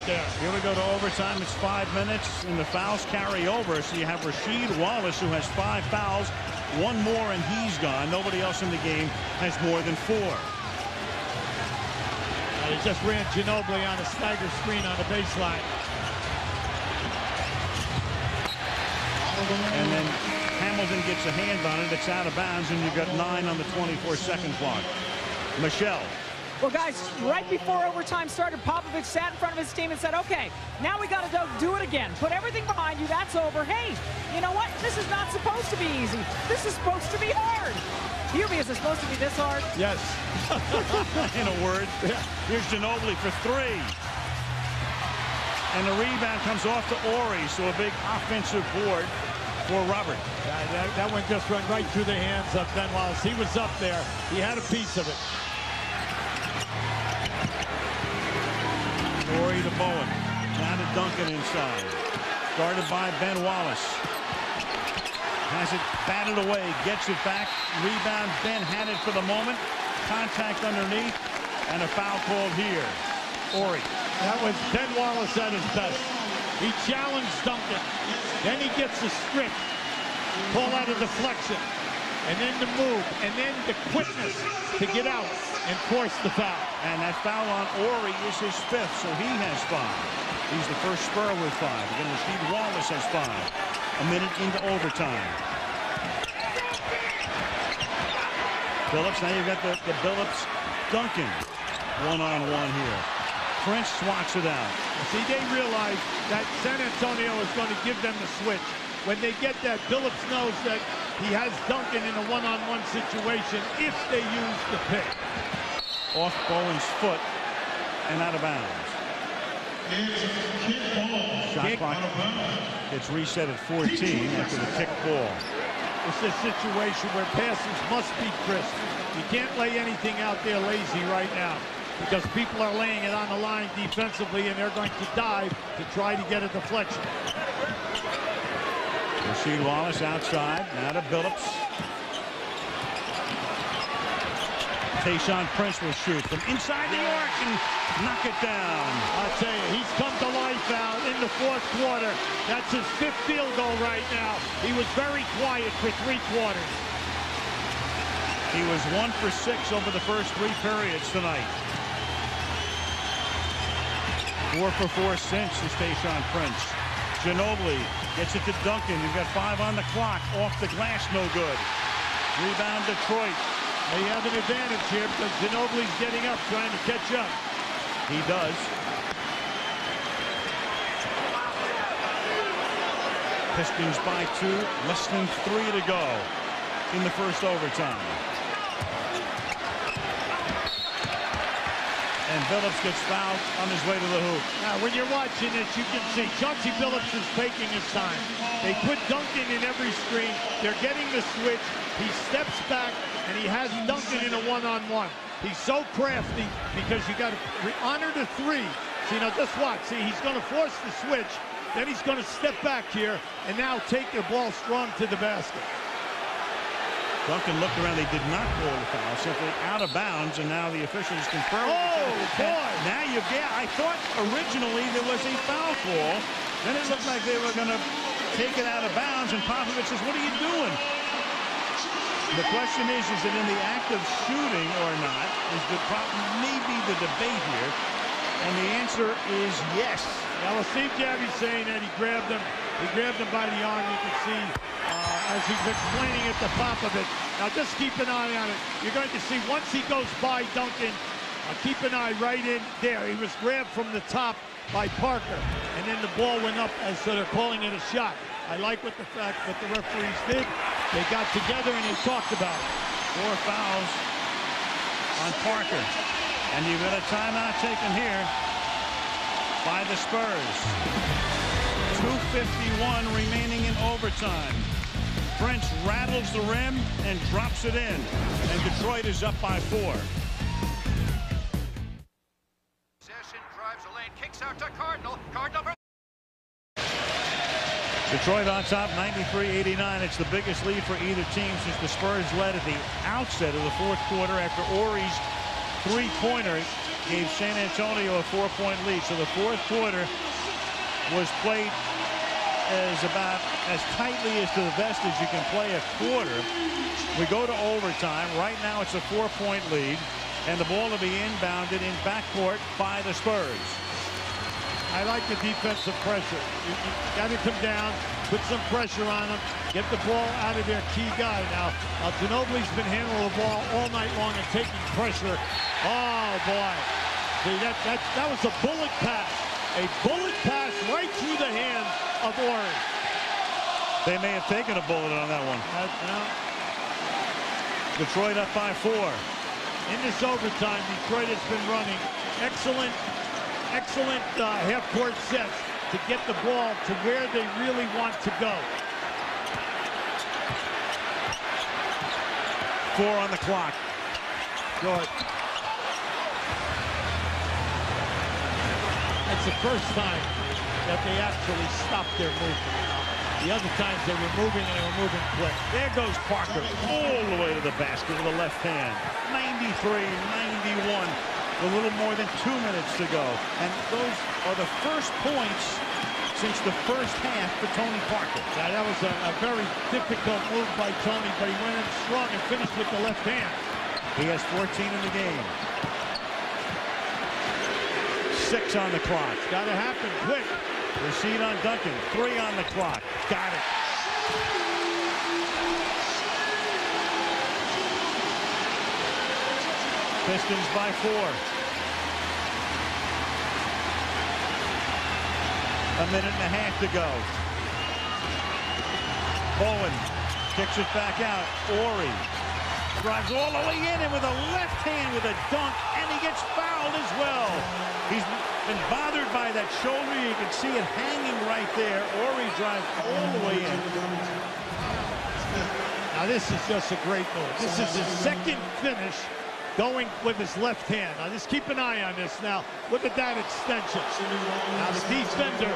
there. Here we go to overtime. It's 5 minutes, and the fouls carry over. So you have Rasheed Wallace, who has 5 fouls. One more, and he's gone. Nobody else in the game has more than 4. He just ran Ginobili on a stagger screen on the baseline. And then Hamilton gets a hand on it. It's out of bounds, and you've got 9 on the 24-second clock. Michelle. Well, guys, right before overtime started, Popovich sat in front of his team and said, okay, now we got to do it again. Put everything behind you. That's over. Hey, you know what? This is not supposed to be easy. This is supposed to be hard. Hubie, is it supposed to be this hard? Yes. In a word. Yeah. Here's Ginobili for 3. And the rebound comes off to Ori, so a big offensive board for Robert. That one just went right through the hands of Ben Wallace. He was up there. He had a piece of it. Ori to Bowen. Now to Duncan inside. Guarded by Ben Wallace. Has it batted away. Gets it back. Rebound. Ben had it for the moment. Contact underneath. And a foul called here. Ori. That was Ben Wallace at his best. He challenged Duncan. Then he gets a strip. Call out a deflection. And then the move. And then the quickness to get out and force the foul. And that foul on Ori is his 5th, so he has 5. He's the first Spur with 5. Again, Rasheed Wallace has 5. A minute into overtime. Phillips, now you've got the Billups-Duncan one-on-one here. Prince swats it out. See, they realize that San Antonio is going to give them the switch. When they get that, Billups knows that he has Duncan in a one-on-one situation if they use the pick. Off Bowen's foot and out of bounds. Shot clock gets reset at 14 after the kick ball. It's a situation where passes must be crisp. You can't lay anything out there lazy right now because people are laying it on the line defensively and they're going to dive to try to get a deflection. Rasheed Wallace outside. Now to Billups. Tayshaun Prince will shoot from inside the arc and knock it down. I'll tell you, he's come to life out in the 4th quarter. That's his 5th field goal right now. He was very quiet for 3 quarters. He was 1 for 6 over the first 3 periods tonight. 4 for 4 since is Tayshaun Prince. Ginobili gets it to Duncan. You've got 5 on the clock. Off the glass, no good. Rebound Detroit. They have an advantage here because Ginobili's getting up, trying to catch up. He does. Pistons by 2. Less than 3 to go in the first overtime. And Billups gets fouled on his way to the hoop. Now, when you're watching this, you can see Chauncey Billups is taking his time. They put Duncan in every screen. They're getting the switch. He steps back, and he has Duncan in a one-on-one. He's so crafty because you got to honor the 3. See, now just watch. See, he's going to force the switch. Then he's going to step back here and now take the ball strong to the basket. Duncan looked around. They did not call the foul. Simply out of bounds, and now the officials confirm. Oh, boy. Now I thought originally there was a foul call. Then it looked like they were going to take it out of bounds, and Popovich says, what are you doing? The question is it in the act of shooting or not? Is the maybe the debate here? And the answer is yes. Now, well, Steve Javie's saying that he grabbed him. He grabbed him by the arm. You can see as he's explaining it to Popovich. Now, just keep an eye on it. You're going to see once he goes by Duncan, keep an eye right in there. He was grabbed from the top by Parker, and then the ball went up, and so they're calling it a shot. I like what the referees did. They got together and they talked about it. 4 fouls on Parker. And you've got a timeout taken here by the Spurs. 2:51 remaining in overtime. Prince rattles the rim and drops it in. And Detroit is up by 4. Possession, drives the lane, kicks out to Cardinal. Detroit on top, 93-89. It's the biggest lead for either team since the Spurs led at the outset of the 4th quarter after Ori's 3-pointer. gave San Antonio a 4-point lead. So the fourth quarter was played as about as tightly as to the best as you can play a quarter. We go to overtime. Right now it's a 4-point lead, and the ball will be inbounded in backcourt by the Spurs. I like the defensive pressure. You got to come down, put some pressure on them, get the ball out of their key guy. Now, Ginobili's been handling the ball all night long and taking pressure. Oh, boy. See, that was a bullet pass. A bullet pass right through the hands of Ori. They may have taken a bullet on that one. Detroit up by 4. In this overtime, Detroit has been running excellent half-court sets to get the ball to where they really want to go. 4 on the clock. Good. That's the first time that they actually stopped their movement. The other times they were moving, and they were moving quick. There goes Parker all the way to the basket with the left hand. 93-91. A little more than 2 minutes to go. And those are the first points since the first half for Tony Parker. Yeah, that was a very difficult move by Tony, but he went in strong and finished with the left hand. He has 14 in the game. 6 on the clock. It's got to happen quick. Receipt on Duncan. 3 on the clock. Got it. Pistons by 4. A minute and a half to go. Bowen kicks it back out. Ori drives all the way in, and with a left hand with a dunk, and he gets fouled as well. He's been bothered by that shoulder. You can see it hanging right there. Ori drives all the way in. Now this is just a great move. This is his second finish going with his left hand. Now just keep an eye on this now. Look at that extension. Now the defender,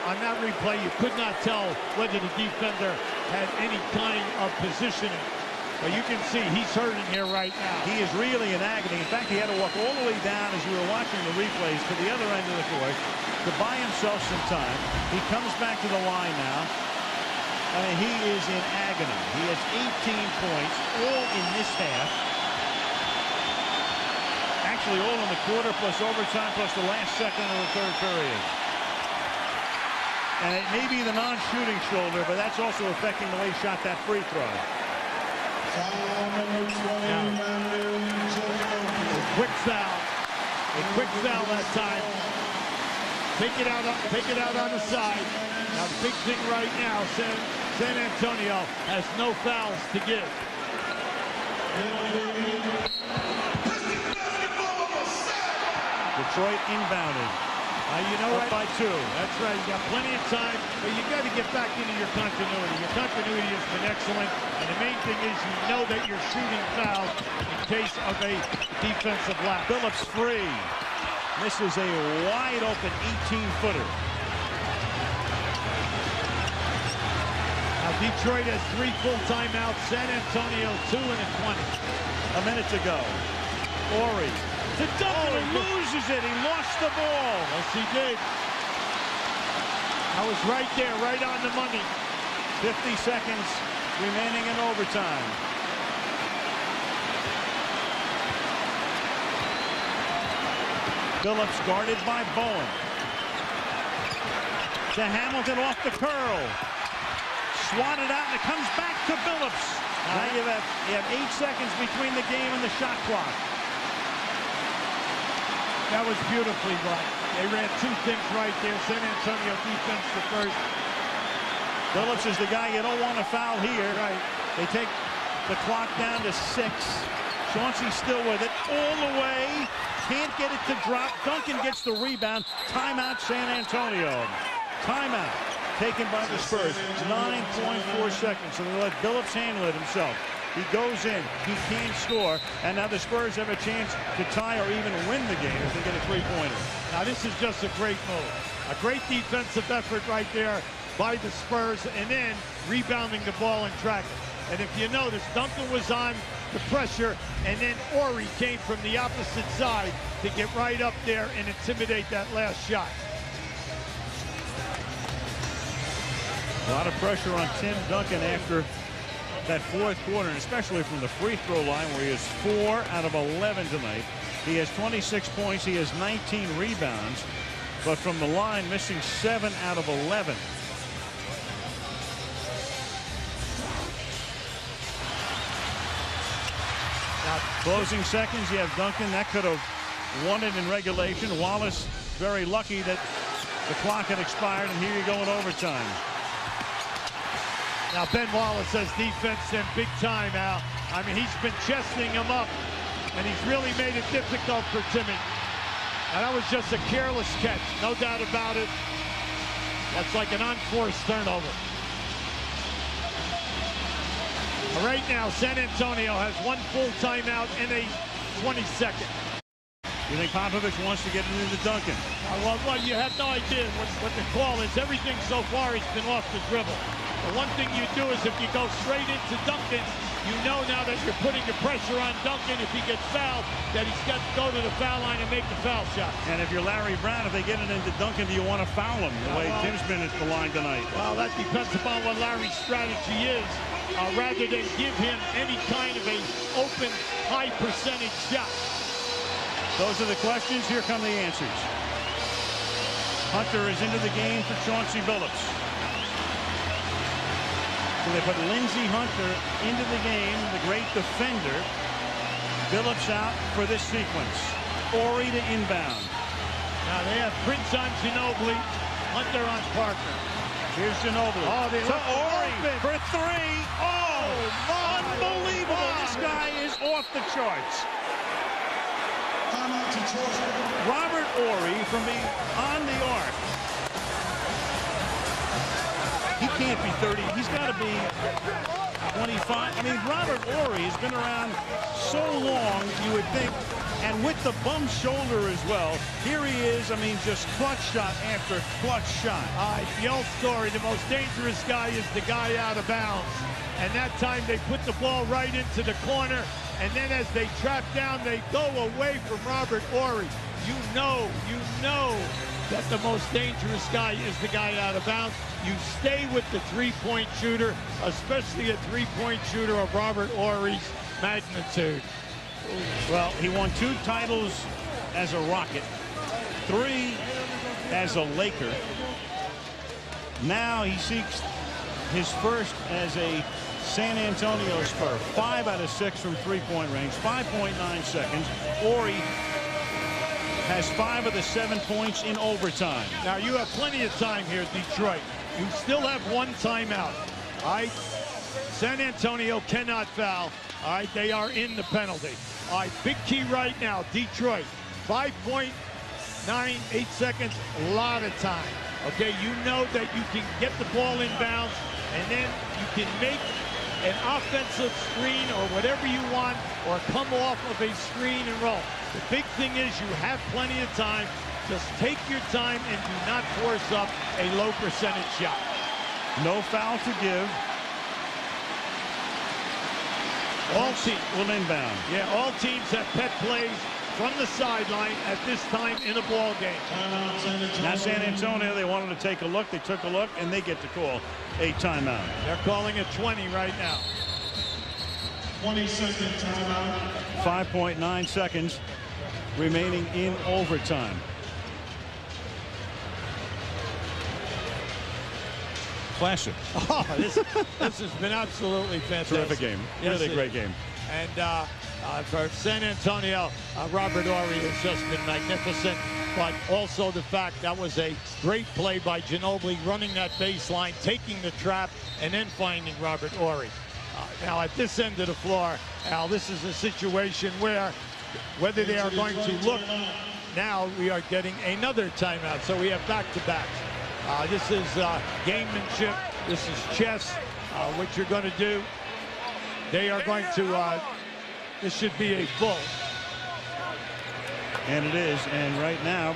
on that replay, you could not tell whether the defender had any kind of positioning. But you can see he's hurting here right now. He is really in agony. In fact, he had to walk all the way down as you were watching the replays to the other end of the court to buy himself some time. He comes back to the line now. I mean, he is in agony. He has 18 points, all in this half. Actually, all in the quarter, plus overtime, plus the last second of the third period. And it may be the non-shooting shoulder, but that's also affecting the way he shot that free throw. Quick foul. A quick foul that time. Take it out on the side. Now the big thing right now, San Antonio has no fouls to give. Detroit inbounded. You know what? By 2. That's right. You got plenty of time, but you got to get back into your continuity. Your continuity has been excellent, and the main thing is you know that you're shooting fouls in case of a defensive lapse. Phillips free. This is a wide open 18-footer. Now Detroit has 3 full timeouts. San Antonio 2 and a 20. A minute to go. Ori to Duncan, who loses it. He lost the ball. Yes, he did. I was right there, right on the money. 50 seconds remaining in overtime. Phillips guarded by Bowen. To Hamilton off the curl. Swatted out, and it comes back to Phillips. Now you have 8 seconds between the game and the shot clock. That was beautifully run. They ran 2 things right there. San Antonio defense the first. Phillips is the guy you don't want to foul here. Right. They take the clock down to 6. Chauncey still with it all the way. Can't get it to drop. Duncan gets the rebound. Timeout San Antonio. Timeout taken by the Spurs. 9.4 seconds. So they let Phillips handle it himself. He goes in. He can't score. And now the Spurs have a chance to tie or even win the game if they get a 3-pointer. Now this is just a great move. A great defensive effort right there by the Spurs, and then rebounding the ball and tracking. And if you notice, Duncan was on the pressure, and then Ori came from the opposite side to get right up there and intimidate that last shot. A lot of pressure on Tim Duncan after that fourth quarter, and especially from the free throw line where he is 4 out of 11 tonight. He has 26 points. He has 19 rebounds, but from the line missing 7 out of 11. Now, closing seconds, you have Duncan. That could have won it in regulation. Wallace very lucky that the clock had expired, and here you go in overtime. Now, Ben Wallace has defense in big time, Al. I mean, he's been chesting him up, and he's really made it difficult for Timmy. And that was just a careless catch, no doubt about it. That's like an unforced turnover. Right now, San Antonio has 1 full timeout and a 22nd. You think Popovich wants to get it into Duncan? Well, you have no idea what the call is. Everything so far has been off the dribble. The one thing you do is if you go straight into Duncan, you know now that you're putting the pressure on Duncan. If he gets fouled, that he's got to go to the foul line and make the foul shot. And if you're Larry Brown, if they get it into Duncan, do you want to foul him the way Tim's been at the line tonight? Well, that depends upon what Larry's strategy is, rather than give him any kind of a open, high percentage shot. Those are the questions. Here come the answers. Hunter is into the game for Chauncey Billups. So they put Lindsey Hunter into the game, the great defender. Billups out for this sequence. Ori to inbound. Now they have Prince on Ginobili, Hunter on Parker. Here's Ginobili. Oh, they to Ori for 3. Oh, unbelievable. My. This guy is off the charts. Robert Ori from on the arc. He can't be 30. He's got to be 25. I mean, Robert Ori has been around so long, you would think, and with the bum shoulder as well. Here he is, I mean, just clutch shot after clutch shot. The old story, the most dangerous guy is the guy out of bounds. And that time they put the ball right into the corner, and then as they trap down, they go away from Robert Ori. You know that the most dangerous guy is the guy out of bounds. You stay with the three-point shooter, especially a three-point shooter of Robert Ori's magnitude. Well, he won 2 titles as a Rocket, 3 as a Laker. Now he seeks his first as a San Antonio Spur. 5 out of 6 from three-point range, 5.9 seconds. Ori has 5 of the 7 points in overtime. Now you have plenty of time here, Detroit. You still have 1 timeout. All right, San Antonio cannot foul. All right, they are in the penalty. All right, big key right now, Detroit. 5.98 seconds, a lot of time. Okay, you know that you can get the ball inbounds, and then you can make an offensive screen or whatever you want, or come off of a screen and roll. The big thing is you have plenty of time. Just take your time and do not force up a low percentage shot. No foul to give. All teams will inbound. Yeah, all teams have pet plays from the sideline at this time in a ball game. Now San Antonio, they wanted to take a look. They took a look, and they get to call a timeout. They're calling it 20 right now. 20-second timeout. 5.9 seconds remaining in overtime. Classic. Oh, this has been absolutely fantastic. Terrific game. Yes, really great game. And for San Antonio, Robert Ori has just been magnificent. But also the fact that was a great play by Ginobili, running that baseline, taking the trap, and then finding Robert Ori. Now at this end of the floor, Al, this is a situation where whether they are going to look, now we are getting another timeout. So we have back-to-backs. This is gamemanship. This is chess. What you're going to do, they are going to, this should be a full. And it is. And right now,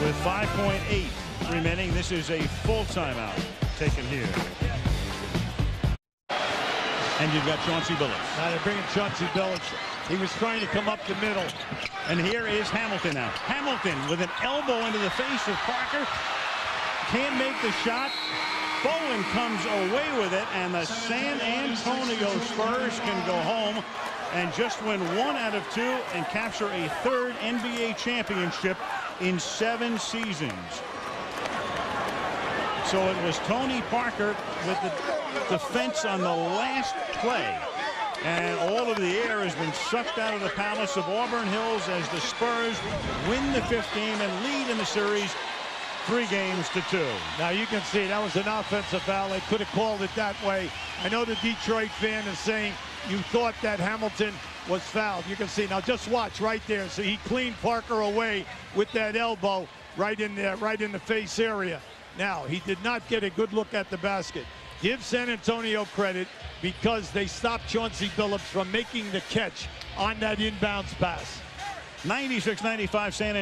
with 5.8 remaining, this is a full timeout taken here. And you've got Chauncey Billups. Now they're bringing Chauncey Billups. He was trying to come up the middle. And here is Hamilton now. Hamilton with an elbow into the face of Parker. Can't make the shot. Bowen comes away with it, and the San Antonio Spurs can go home and just win 1 out of 2 and capture a 3rd NBA championship in 7 seasons. So it was Tony Parker with the defense on the last play. And all of the air has been sucked out of the palace of Auburn Hills as the Spurs win the 5th game and lead in the series 3-2. Now you can see that was an offensive foul. They could have called it that way. I know the Detroit fan is saying you thought that Hamilton was fouled. You can see now, just watch right there. So he cleaned Parker away with that elbow right in there, right in the face area. Now he did not get a good look at the basket. Give San Antonio credit because they stopped Chauncey Billups from making the catch on that inbounds pass. 96-95 San Antonio.